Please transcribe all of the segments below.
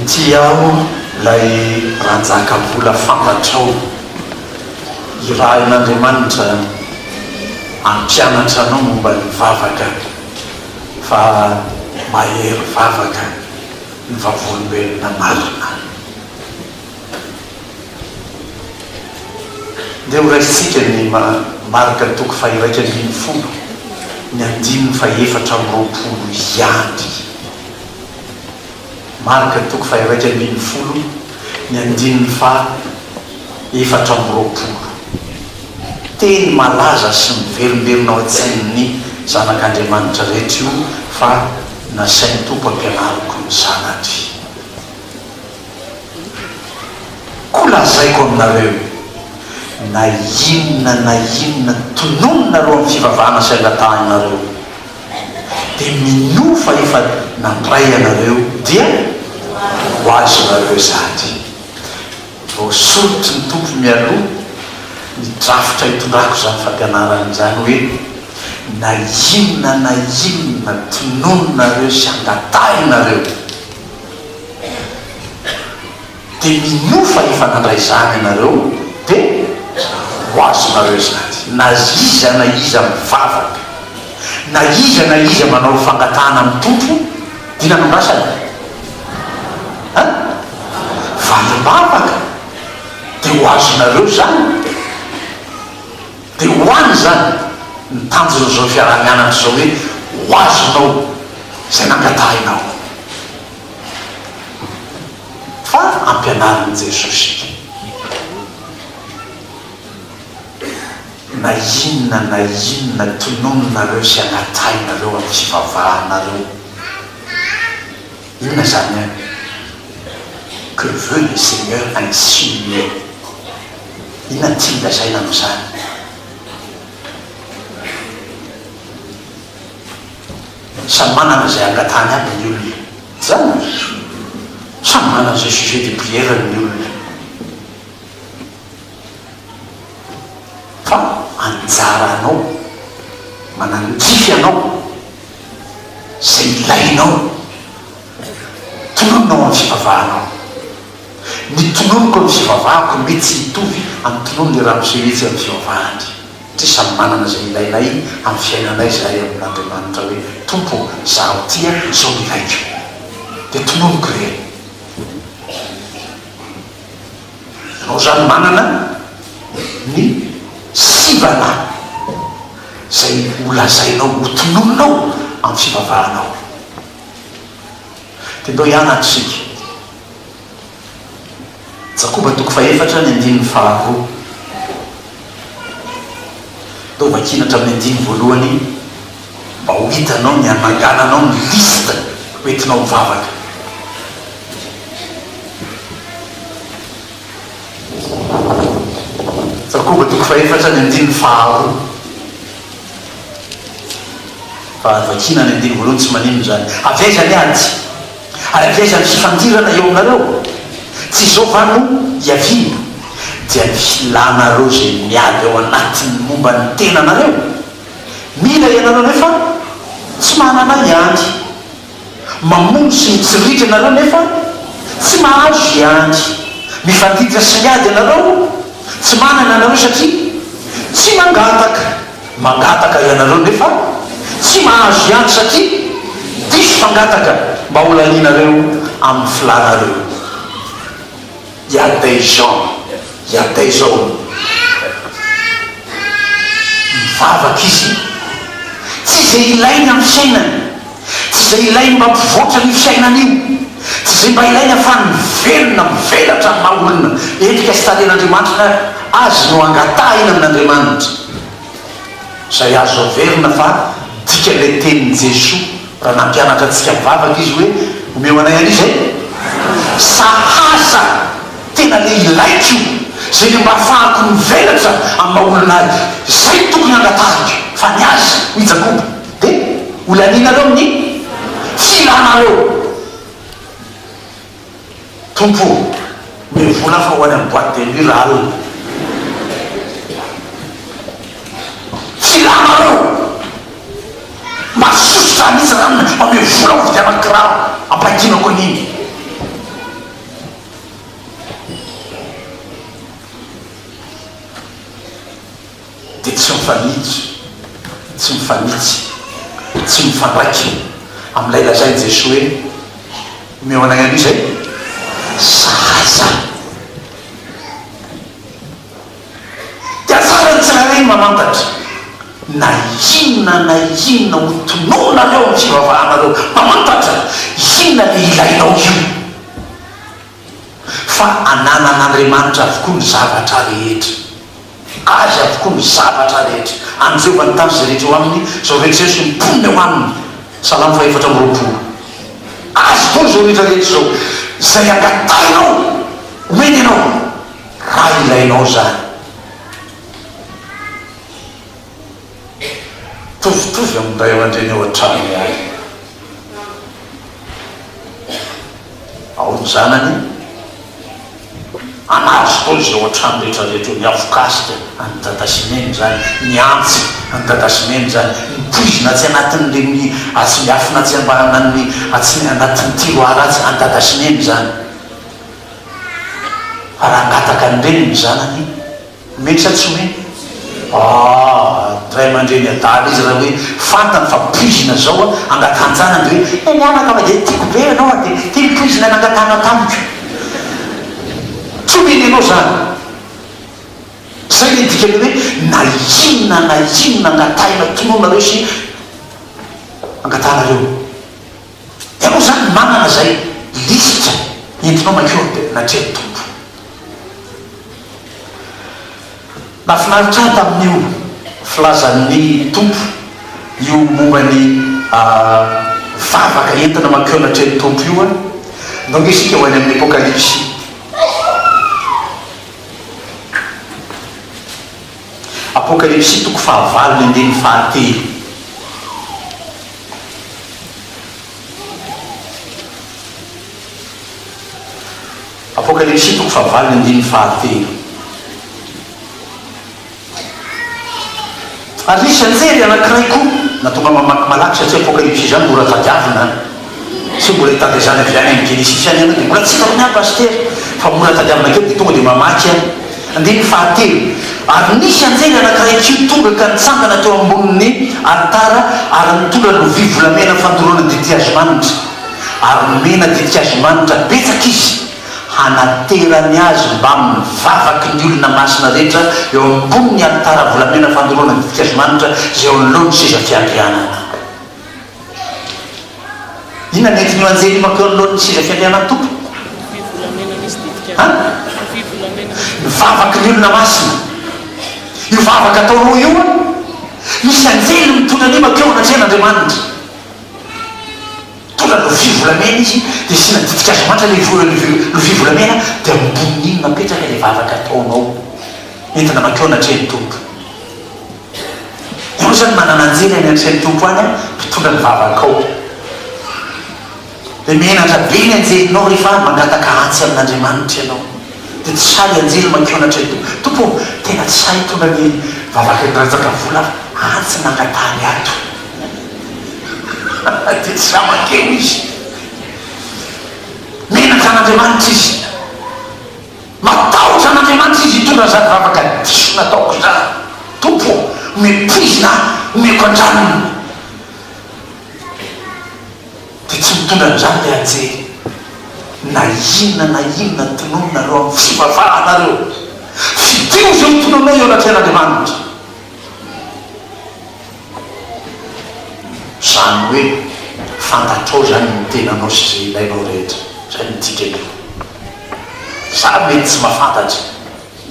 tiao lay ranjakavola fantatrao irahan'Andriamanitra ampianatra anao momba ny vavaka fa mahery vavaka ny vavolombelona marina. dia ho raisitsika ny marika toko fahiraika ambin'ny folo ny 5:4 iandry. marika toko fahiraika ambin'ny folo ny 5:4 teny malaza sy miverimberina ao an-tsain'ny zanak'Andriamanitra rehetra io fa nasainy tompo ampianariko ny zanatry. koa lazaiko aminareo na inona tonononareo amin'ny fivavahana sy angatahninareo dia minofa efa nandray anareo dia ho azonareo zany. voasorotry ny tompo mialoha midrafitra hitondrako zany fampianarana zany hoe na inona tonononareo sy angatahinareo dia minofa efa nandray zany anareo dia ho azonareo zany. na iza mivavaka na iza manao fangatahana amin'ny tompo dina nombrasany valibavaka dia ho azonareo zany. dia hoany zany ny tanjona zao fiarah-mianatra zao hoe ho azonao zay nangatahinao fa ampianarin' Jesosy. na inona tonononareo sy angatahinareo amin'ny fivavahanareo. inona zany a que veut le Seigneur insinuer. inona ty milazaina amin'izany? samy manana zay angatany aby ny olona zany, samy manana zay sujet de prière ny olona, fa anjaranao mananjify anao zay ilainao tonononao amin'ny fivavahanao. ny tononoko amin'ny fivavahako mety tsy hitovy amin'ny tonono le raha misehetsy amin'ny fivavahany tsy samy manana zay ilainay amin'ny fiainanay zahay amin'Andriamanitra hoe tompo zaho tia zao ilaiko dia tononoko reny. anao zany manana ny sivana zay holazainao ho tonononao amin'ny fivavahanao. dia ndao hianatrysika Jakoba 4:4 ndao vakinatra amin'ny 9 voalohany mba ho hitanao ny anangananao ny lista hoentinao mivavaka. Jakoba 4:4 fa vakina ny 9 voalohany tsy manino zany. Avezany ady ary avezany fifandirana eo aminareo tsy zao vano iavino dia ny filanareo zay miady ao anatin'ny momba ny tenanareo. mila ianareo nefa tsy manana iandy, mamono sy mitsiritra anareo nefa tsy mahazo iandy, mifanditra sy miady anareo tsy manana anareo satria tsy mangataka ianareo nefa tsy mahazo iandy satria diso fangataka mba ho laninareo amin'ny filanareo. Il y a des hommes mivavaka izy tsy zay ilainy amin'ny fiainany, tsy zay ilainy mba mpivoatra ny fiainany io, tsy zay mba ilainy fa mivelona mivelatra ny maha-olona endrika sy talen'Andriamanitra azy no angatahina amin'Andriamanitra. Zay azo averina fa tika le tenin'i Jesosy raha nampianatra antsika mivavaka izy hoe omeo anay an'izy sahasa tena le ilaiko zay le mba ahafahako mivelatra amin'ny maha-olona azy zay tokony angatahiko fa ny azy hoy Jakoba dia olaninareo amin'ny filanareo. tompo mivola fa hoany amin'ny boîte de nuit raha alina filanareo masosotra an'izy ranona ame vola ho vidianakiraro ampakinako an'iny mifanitsy tsy mifanitsy tsy mifandraiky amin'ilay lazainy Jesosy hoe meoanagny an'io zay zaza dia tsara ny tsirairay mamantatra na inona ho tononareo amin'ny fivavahanareo mamantatra inona le ilainao io fa ananan'Andriamanitra avokoa ny zavatra rehetra azy avokoa ny zavatra rehetra an'izeo vanontany zay rehetra eo aminy zao rehetra sy mipona eo aminy salamo faefatra am'roapolo azy koa zao rehetra rehetra zao zay angatainao omeny ianao raha ilainao zany tovitovy amin'ray aman-dreny eo an-trano ahy ao ny zanany anazy koa zay ao an-trano rehetrarehetra ny avokasika any dadasimeny zany ny antsy any dadasimeny zany mipoizina tsy anatin'reny atsy miafina tsy ambanany atsy anatin'ny tiroara atsy any dadasimeny zany fa raha angataka an'ireny ny zanany mety sa tsy hoe ray aman-dreny adala izy raha hoe fantany fa poizina zao angatanjanany hoe mianaka fa de tiako be anao de ty mipoizina nangatana tamiko tsy omeny anao zany zay le dikany hoe na inona angataina tononareo sy angatanareo ianao zany manana zay lisitra entinao makeo de natreny tompo nafinaritra tamin'io filazan'ny tompo io mombany vavaka entina makeo natreny tompo io a donc isika ho any amin'ny apokalypsy apokalypsy toko fahavalo ny andeny fahatelo apokalypsy toko fahavalo ny andeny fahatelo ary nisy anjery anankiray koa natonga mamaky malaky satria apokalypsy zany mbola tadiavina tsy mbola hitady zany avy any amin'ny genesis any anao de mbola tsy hitany pastery fa mbola tadiavina keo de tonga de mamaky any andeny fahatelo ary nisy anjery anankiray kio tonga ka nitsangana teo ambonin'ny altara ary nitonga lovia volamena fandoroana ditiazy manitra ary nomena ditiazy manitra betsaka izy hanaterany azy mba mivavaky ny olona masina rehetra eo ambony ny altara volamena fandoroana ditiazy manitra zay eo anoloany seza fiandrianana ina nentin'io anjely makeo anoloany seza fiandrianana tompo mivavaky ny olona masina io vavaka ataonao io a misy anjely mitondra ny makeo anatrehan'Andriamanitra tonga lovia volamena izy de sina didikazy manitra lovia volamena de ambon'iny napetraka le vavaka ataonao entina makeo anatrehan'ny tompo ianao zany manana anjely any anatrehan'ny tompo any a mpitondra ny vavaka ao de menatra be ny anjelinao rehefa mangataka antsy amin'Andriamanitra ianao de tsy say anjely makeo anatrehan'ny tompo tena tsy say tonga ny vavaka ndratsaka vola antsy nangatany ato de tsy sa makeo izy menatra an'Andriamanitra izy matahotra an'Andriamanitra izy hitondra zany vavaka diso nataoko zany tompo mepoizina omeko andranony de tsy mitondra n'zany le anjely na inona tonononareo amin'ny fivavahanareo fiteo zay tononao eo anatrehan'Andriamanitra zany hoe fantatrao zany ny tenanao sy zay ilainao rehetra zay nidikany za mety tsy mahafantatra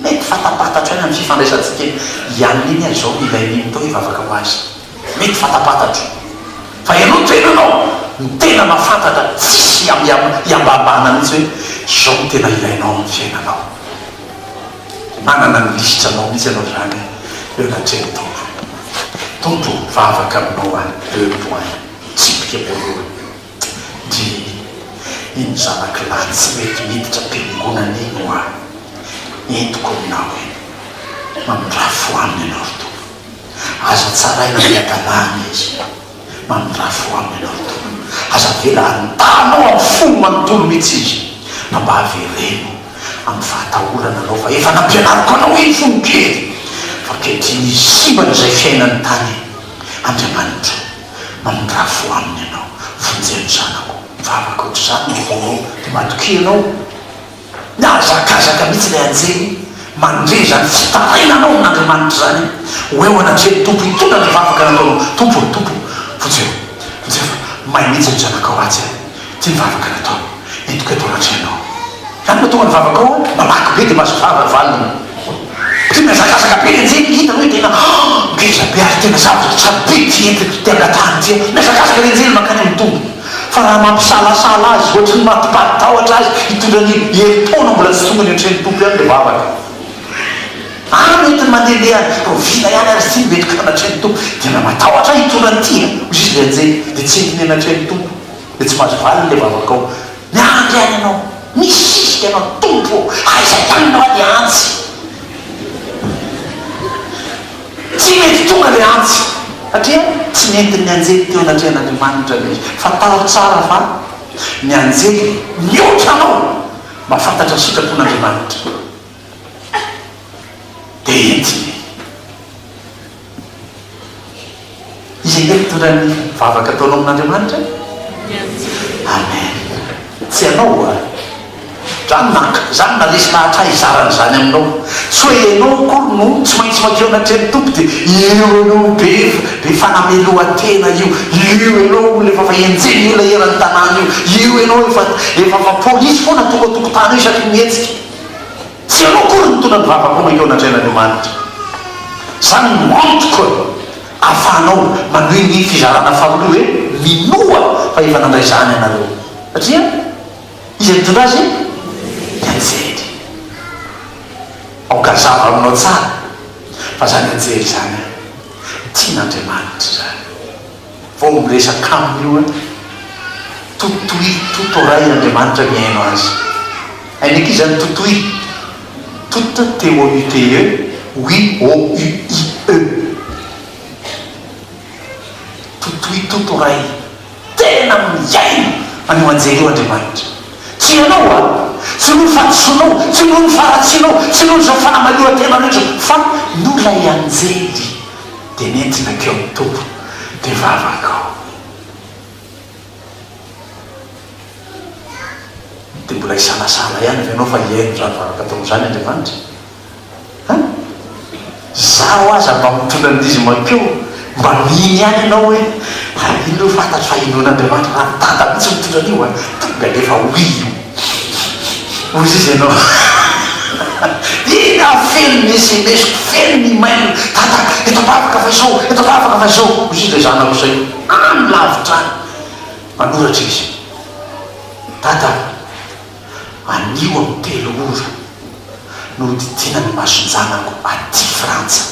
mety fatapatatra any amin'ny fifandraisantsika ian'iny any zao ilain'iny tao hivavaka ho azy mety fatapatatro fa ianao tenanao ny tena mahafantatra tsisy iambambana mihitsy hoe zao ny tena ilainao amin'ny fiainanao manana ny lisitranao mihitsy ianao zany eo natreny tompo vavaka aminao any 2 point tsipika voalohany dy iny zanaky lahy tsy mety miditra am-piangonana iny hoa entiko aminao e mamindrafo aminy ianao tompo aza tsaraina miadalana izy mamindrafo aminy ianao tompo aza vela antanao amin'ny folo manontolo mihitsy izy na mba havereno amin'ny fahatahorana anao fa efa nampianariko anao iny fonikely fakehitiny simban'izay fiainany tany Andriamanitra mamondraha fo aminy ianao vonjeny zanako mivavaka ohatr'izany navao dia matoky ianao miazakazaka mihitsy ilay anjely mandre zany fitarainanao amin'Andriamanitra zany hoe ho anatreny tompo itondra ny vavaka nataonao tompo vonjeo mahay mihitsy ny zanakao atsy ty nivavaka natao entiko eto anatreinao zany mahatonga ny vavakao mamaky be dia mahazo vavavalina ty miazakazaka be anjely hitany hoe tena ngeza be ary tena zavatra tsara be ty entiko ty angatany ty miazakazaka le anjely makany amin'ny tombo fa raha mampisalasala azy ohatry ny matipatitahotra azy hitondra ny herintaona mbola tsy tonga ny otreny tompo ihany le vavaka entiny mandehandeha ro vila ihany ary tsy mivetrika anatreny tompo dia na matahotra hitondra ny tia ozy izy le anjely dia tsy entiny anatreny tompo dia tsy mahazo valiny le vavakao miandry any ianao misisika ianao tompo aiza ianynao any antsy tsy mety tonga le antsy satria tsy nentin'ny anjely teo anatrehan'Andriamanitra le izy fa tao tsara fa ny anjely mihoatra anao mahafantatra sitrapon'Andriamanitra dia entiny izay ndraiky mitondra ny vavaka ataonao amin'Andriamanitra amen tsy anao zany naresy nahatra izarany zany aminao tsy hoe ianao kory no tsy maintsy makeo anatreny tompo dia eo anao be fanameloatena io anao lefa fa enjeny io la eran'ny tanàna io anao efa fa polisy foana tonga tokotany io isaky mihetsika tsy anao kory nitondra ny vavaka makeo anatren'Andriamanitra zany montoko ahafahanao manohy ny fizarana faharoa hoe minoa fa efa nandray zany anareo satria izy mitondra azy anjely aokazava aminao tsara fa zany anjely zany tian'Andriamanitra zany vao miresaka aminy io totoray Andriamanitra miaino azy aineky izy zany totoy toute TOUTE oui OUIE totoray tena miaino anio anjely io Andriamanitra tsy ianao tsy noho ny fatosinao tsy noho ny faratsinao tsy noho ny zao fanamalohantena rehetra fa nolay anjely dia nentina keo amin'ny tompo dia vavakao dia mbola hisalasala ihany avy anao fa hiaino zany vavaka ataon'izany Andriamanitra zaho aza mba mitondra n'izy makeo mba miny ihany ianao hoe ino fantatry fa inon'Andriamanitra raha mitata mihitsy mitondra an'io tonga lefa oy io ozy izy ianao ina feno mesemesiko feno ny maino tata eto bavaka fa izao eto bavaka fa izao ozy izy le zanako zay any lavitra any manoratra izy tata anio amin'ny telo ora no didina ny masonjanako aty Frantsa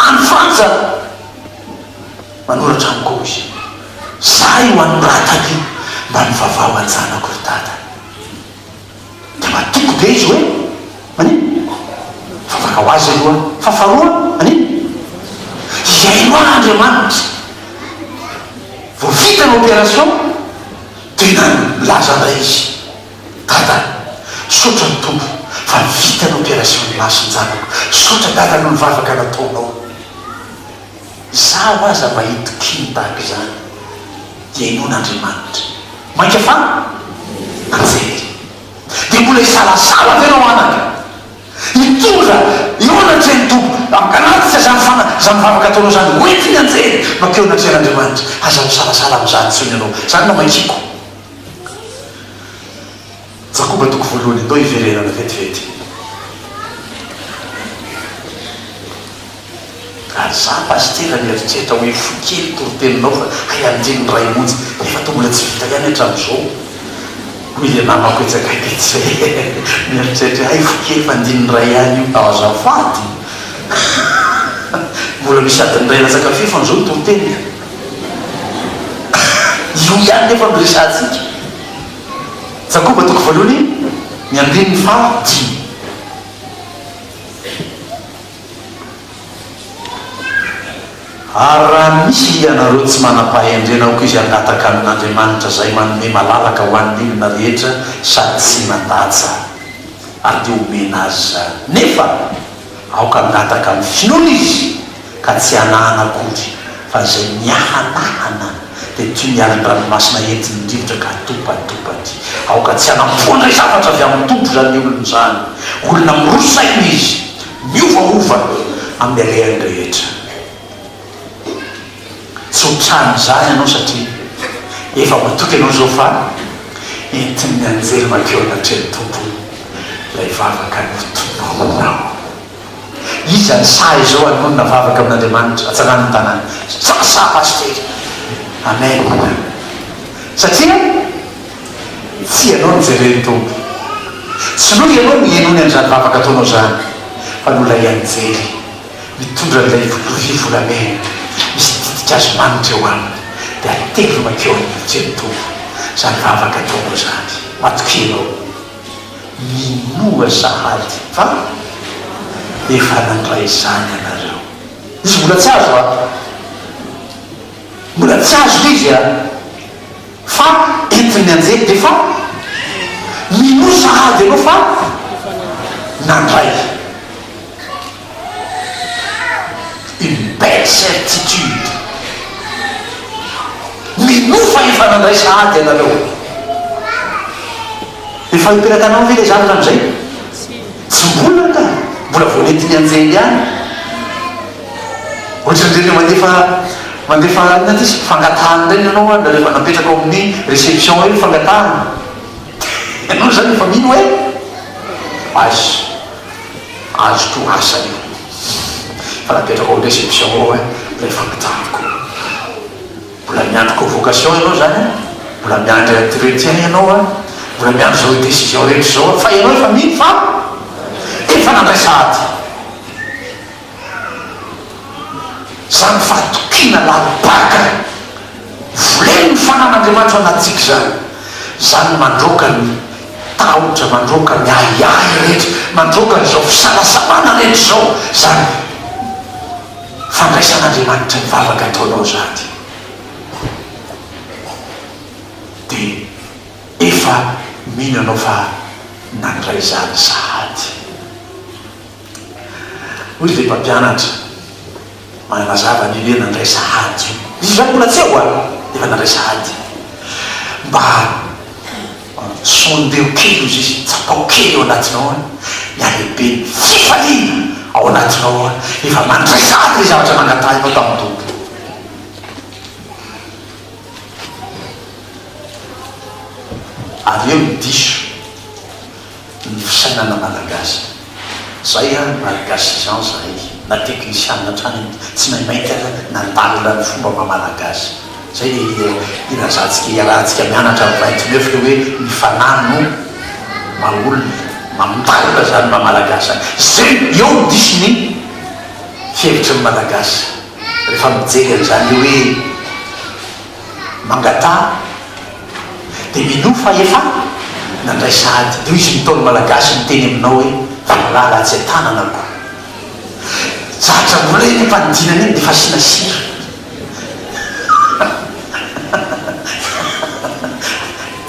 any Frantsa manoratra amiko izy za io anoratako io mba mivavao anjanako ry tata dia matoko be izy hoe manino favaka ho azy aloha fa faharoa manino iaino Andriamanitra vao vita ny opération tena milaza ndray izy tata sotra ny tompo fa vita ny opération ny masonjanako sotra tata no nivavaka nataonao zaho aza mba hitokiny tahaka izany iainon'Andriamanitra mainka fa anjely dia mbola hisalasala venao anaka hitondra eo anatreny tompo anaty zany vavaka ataonao zany hoentiny anjely makeo anatren'Andriamanitra aza misalasala amin'izany tsony ianao zany na maintsiko Jakoba toko voalohany atao hiverenana vetivety ary za pastera mieritreritra hoe fokely toriteninao fa hay amin'ireny ray monjy nefa to mbola tsy vita ihany hatramin'izao hoy namako etsakaitsy mieritreritra hay fokely fa andininy ray ihany io azafady mbola misy adiny ray latsaka fefa n'izao toriteny io ihany nefa miresantsika Jakoba toko voalohany ny andininy fahatimy ary raha misy ianareo tsy manam-pahendrenao ko izy angataka amin'Andriamanitra zay manome malalaka ho an'ny olona rehetra sady tsy mandatsa ary dia omena azy zany nefa aoka ngataka amin'ny finoana izy ka tsy hanahana akory fa zay miahanahana dia toy mialany ranomasina entiny rivotra ka topatopatry aoka tsy hanampoandray zavatra avy amin'ny tompo zany olona zany olona mirosaina izy miovaova amin'ny alehany rehetra tsy hotrany zany ianao satria efa matoky ianao zao fa entiny anjery makeo anatreny tompo lay vavaka notomonao izy any sa izao anonona vavaka amin'Andriamanitra atsanany tanàny sasa pastera amen satria tsy ianao nijereny tompo tsy no ianao mienony an'izany vavaka ataonao zany fa no lay anjery mitondra n'ilay fivolamena misy didika azo manitra eo aminy dia atelo makeo amin'nyjeny tompo zany vavaka ataonao zany matokenao minoa sahady fa efa nandray zany anareo izy mbola tsy azo mbola tsy azo izy fa entiny anjery dia fa minoa sahady anao fa nandray une belle certitude minofa efa nandray sahady anareo efa hiperaka anao ve le zavatra am'izay tsy mbola ka mbola voanentiny anjely ihany ohatrandreny mandefa natisy fangatahany reny ianao da rehefa napetraka ao amin'ny réception eny fangatahany ianao zany efa mino hoe azoko asa io fa napetraka ao réception ao lay fangatahako mbola miandroko vocation ianao zany mbola miandry entretien ianao mbola miandro zao décision rehetra zao fa ianao efa mino fa efa nandray sahady zany fahatokina labaka voleny fanan'Andriamanitra anatsika zany mandroka ny tahotra mandroka ny ahiahy rehetra mandroka nyzao fisalasamana rehetra zao zany fandraisan'Andriamanitra ny vavaka ataonao zany dia efa mino anao fa nandray zany sahady ozy le mpampianatra manazava ny hoe nandray sahady izy zany mbola tsy eo efa nandray sahady mba sondeo kely izy izy tsapao kely ao anatinao mialehibe ny fifaliana ao anatinao efa mandray sahady le zavatra nangatahinao tamin'ny tompo ary eo ny diso ny fisainana malagasy zay malagasy jean zay na teknisianna trany tsy maimainty nandalina ny fomba mamalagasy zay irazantsika iarahantsika mianatra m29 le hoe ny fanano maolona mamindalina zany mamalagasy zay eo ny disony fihevitry ny malagasy rehefa mijery an'izany hoe mangata dia minofa efa nandray sahady dia izy mitaony malagasy miteny aminao hoe valala tsy atananako zatra mbola eny mpanidinana eny dia fa sinasira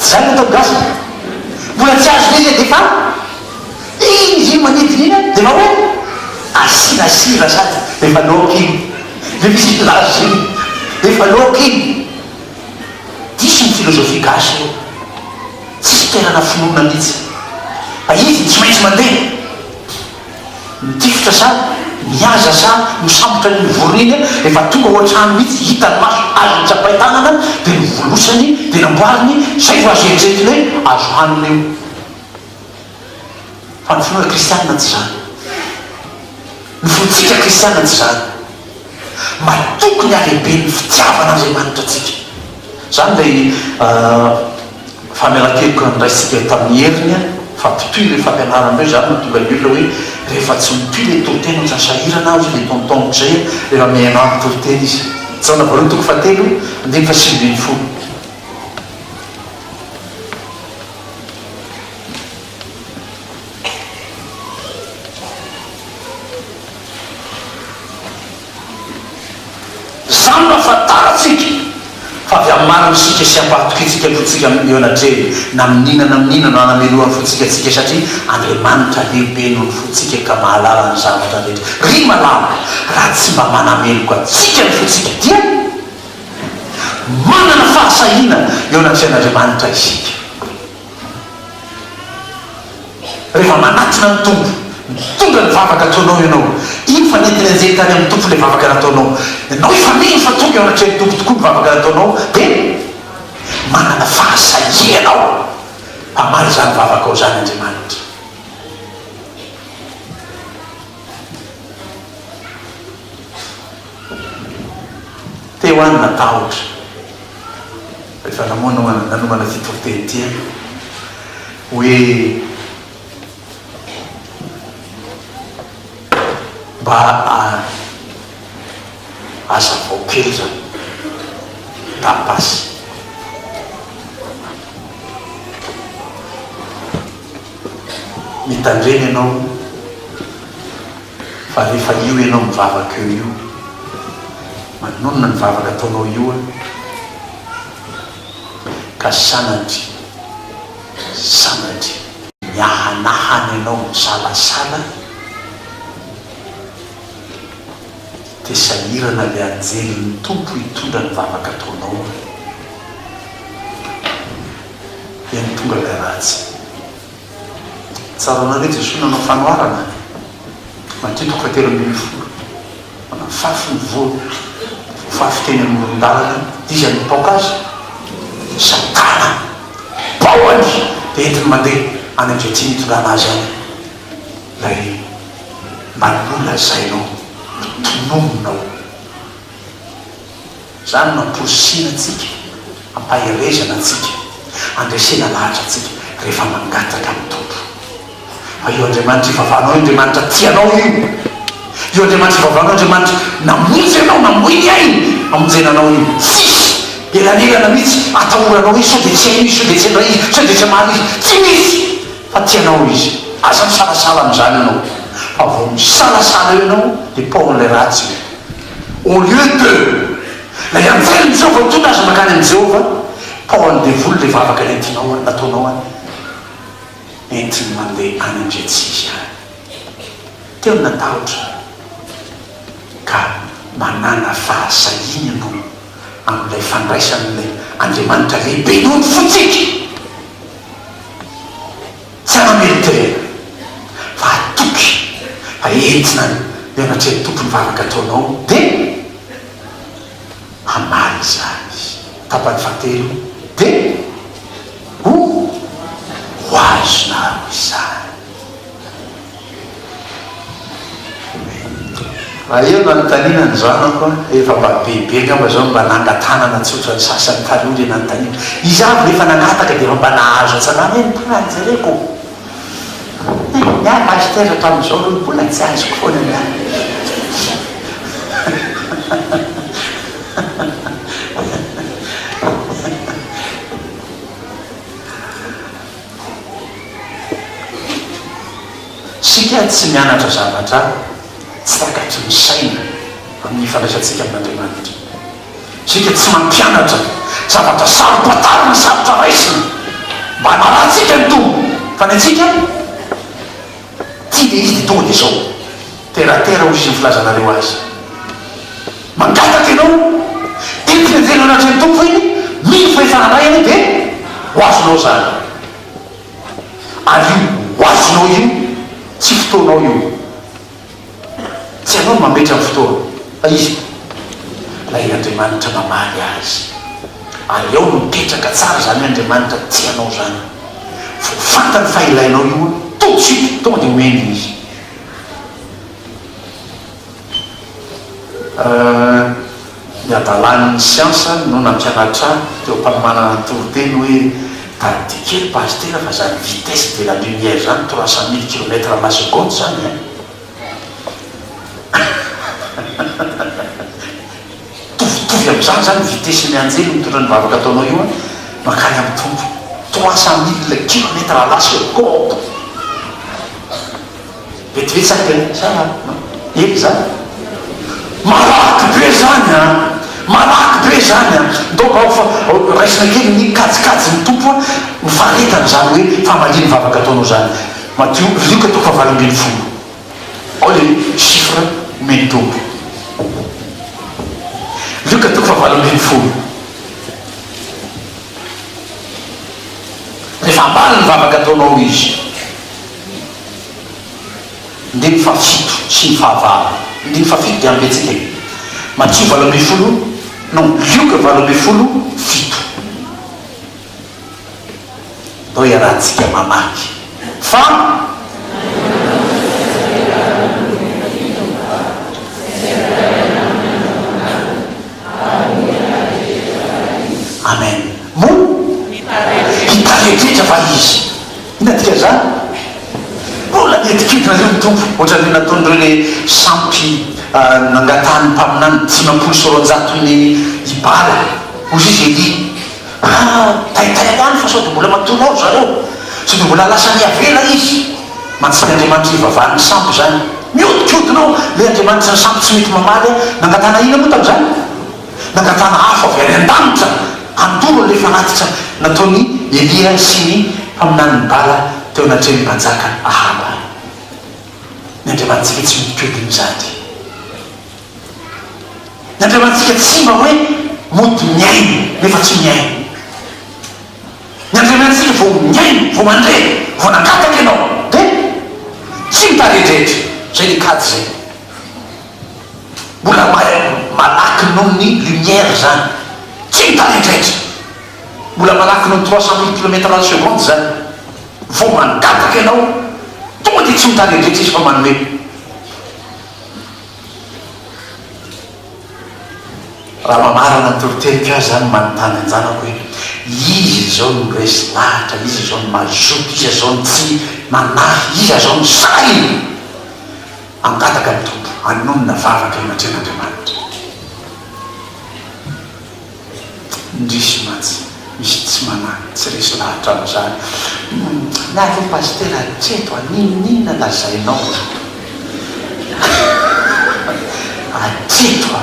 zany atao gasy mbola tsy azo izy dia fa izy manidina iny dia fa hoe asinasira sady dia fa loky iny dia misy lazo iny dia fa loky iny diso ny filozofia gasy io tsisy terana finoana mihitsy fa izy tsy maintsy mandeha mitifitra sa miaza sa misambotra ny voriny efa tonga ohatrany mihitsy hitany maso azo nitsapaitanana dia nivolosany dia namboariny zay vo azo eritreritiny hoe azo hanina io fa ny finoana kristianina tsy zany ny fotsika kristianina tsy zany matokony alehibe ny fitiavana Andriamanitra atsika zany lay famelakeloka ndraisika tamin'ny heriny fampitoy le fampianarana hoe zany matonga ny olona hoe rehefa tsy mitoy le toriteny otrasahirana azy le tontongo zay rehefa mihainao amin'ny toriteny izy tsaona voalohany toko fatelo andiny fa sivy ny folo zany mafantaratsika fa avy amin'ny isika sy ampatoky itsika fotsika eo anatreny na mininana anamelohan'ny fotsikatsika satria Andriamanitra lehibe noho ny fotsika ka mahalala ny zavatra rehetra ry malala raha tsy mba manameloka atsika ny fotsika dia manana fahasahina eo anatreh'Andriamanitra isika rehefa manatina ny tompo mitondra ny vavaka ataonao ianao iny fa nentina an'izay tany amin'ny tompo le vavaka nataonao ianao efa mino fa tonga eo anatreh'ny tompo tokoa ny vavaka nataonao dia manana fahasahianao mpamaly zany vavaka ao zany Andriamanitra teo any natahotra rehefa nanomana fitoroteny tia hoe mba aza vao kely zany tapasy mitandreny ianao fa rehefa io ianao mivavaka eo io manonona ny vavaka ataonao io ka sanatry miahanahany ianao misalasala dia sahirana le anjelin'ny tompo hitondra ny vavaka ataonao dia mitonga le ratsy tsara anareo Jesosy nanao fanoharana matitoko fa 3,000 manao fafy ny fafy teny amin'ny moron-dalana izany paoka azy Satana baoany dia entiny mandeha any amin'izay tsy nitondrana azy any lay manona zainao mitonominao zany mamporosina atsika ampahirezana atsika andresena lahatra atsika rehefa mangataka amin'ny tompo fa io Andriamanitra ivavahanao Andriamanitra tianao io Andriamanitra ivavahanao Andriamanitra namonjy ianao namoiny ainy amonjenanao io tsisy elanelana mihitsy atahoranao izy sao dia tsy haino izy sao dia tsy endra izy sao dia tsy amaly izy tsy misy fa tianao izy aza misalasala amin'izany ianao fa vao misalasala eo ianao dia paon'ilay ratsy au lieu de lay anjeliny Jehova mitondra azy makany amin'ny Jehova paony devoly le vavaka nentinao nataonao any entiny mandeha any amin'izay tsisy any teo natahotra ka manana fahasahiny ianao amin'ilay fandraisan'ilay Andriamanitra lehibe noho ny fotsika tsy anameriterena fa atoky fa entina eo anatreh'ny tompony vavaka ataonao dia hamaly zany tapany fahatelo dia ho azonao izany raha eo na nontanina ny zanako efa mba bebe ngamba zao mba nangatanana tsotra ny sasany taloha na nontanina izy avy rehefa nangataka dia mba nahazo atsanana nitanany zareko niany master tamin'izao ro mbola tsy azoko foana niany sika tsy mianatra zavatra tsy takatry ny saina amin'ny fandraisantsika amin'Andriamanitra sika tsy mampianatra zavatra saropatarina sarotra raisina mba naratsika ny tombo fa ny atsika tia dia izy dia tonga dia zao teratera ho izy ny filazanareo azy mangataka ianao entina anjely anatrany tompo iny mino fa efa nanay ianao dia ho azonao zany ary io ho azonao io tsy fotoanao io tsy anao mametra ny fotoana fa izy lay Andriamanitra mamaly azy ary ao no mipetraka tsara zany Andriamanitra tianao zany vo fantany fa ilainao io tout de suite tonga dia omeny izy miadalan'ny siansa no nampianatra teo mpanomana toroteny hoe tadikely pastera fa zany vitesse de la lumière zany 300 000 km/s zany tovitovy amin'izany zany vitesse ny anjely mitondra ny vavaka ataonao io makany amin'ny tompo 300 000 km/s vetivetsy ely zany malaky be zany malaky be zany a donc ao fa raisina kely ny kajikajy ny tompo a mifaretana zany hoe famaliny vavaka ataonao zany matio lioka toko fa 8 ao le chiffre meny tompo lioka toko fa 8 rehefa ambali ny vavaka ataonao izy ndiny fafito sy ny fahavalo ndiny fafito de ambetsika matio 8 non lioka 8 do iarahantsika mamaky fa amen mo hitaretrehtra fa izy inatika zany mbola nietikidina reo ny tompo ohatrany nataon'ireo le sampy nangatany mpaminany 500 ny ibala ozy izy eli taitay any fa sao de mbola matonao zareo so de mbola lasa niavela izy mantsiny andriamanitra ivavahany sampy zany miodikodinao le andriamanitra ny sampy tsy mety mamaly nangatana ina moa tam'zany nangatana hafa avy any an-danitra andolo le fanatitra nataony elia sy ny mpaminany ny bala teo anatreny mpanjaka ahaba ny andriamanitsika tsy miodikodiny zany ny andriamanitsika tsy mba hoe mody miainy nefa tsy miainy ny andriamanitsika vo miainy vo mandre vo nakataky ianao de tsy mitaretrehitra zay le kady zay mbola malaky noho ny lumière zany tsy mitaretrehitra mbola malaky noho 300 000 km/s zany vo mangataka ianao tonga de tsy mitaretrehitra izy fa manome raha mamarana nytoroterika azy zany manontany anjanako hoe izy zao no resy lahatra izy zao no mazoto izy zao no tsy manahy izy zao no say angataka ny tompo anonona vavaka anatren'andriamanitra indrisy matsy misy tsy manahy tsy resy lahatra ao zany naky paster atreto aninina lazainao atreto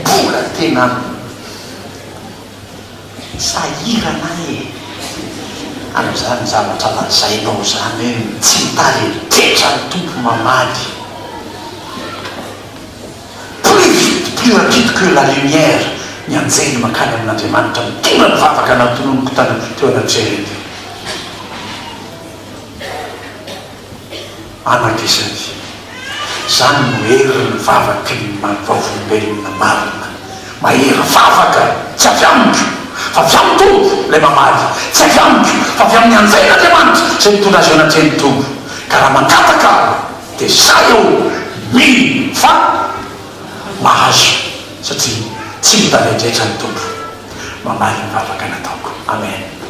bola tena sahirana ano zany zavatra lazainao zany hoe tsy mitaretetra ny tompo mamaly plus vite plus rapide que la lumière ny anjely makany amin'andriamanitra mitona ny vavaka anatononoko tany teo anatrehany anakisany zany mohery ny vavaky ny vaovolombelona marina mahery vavaka tsy avy amiko fa avy amin'ny tompo lay mamaly tsy avy amiko fa avy amin'ny anjely andriamanitra zay mitondra azy eo anatreny tompo ka raha mangataka de zay eo mily fa mahazo satria tsy mitaretrehitra ny tompo mamaly ny vavaka nataoko amen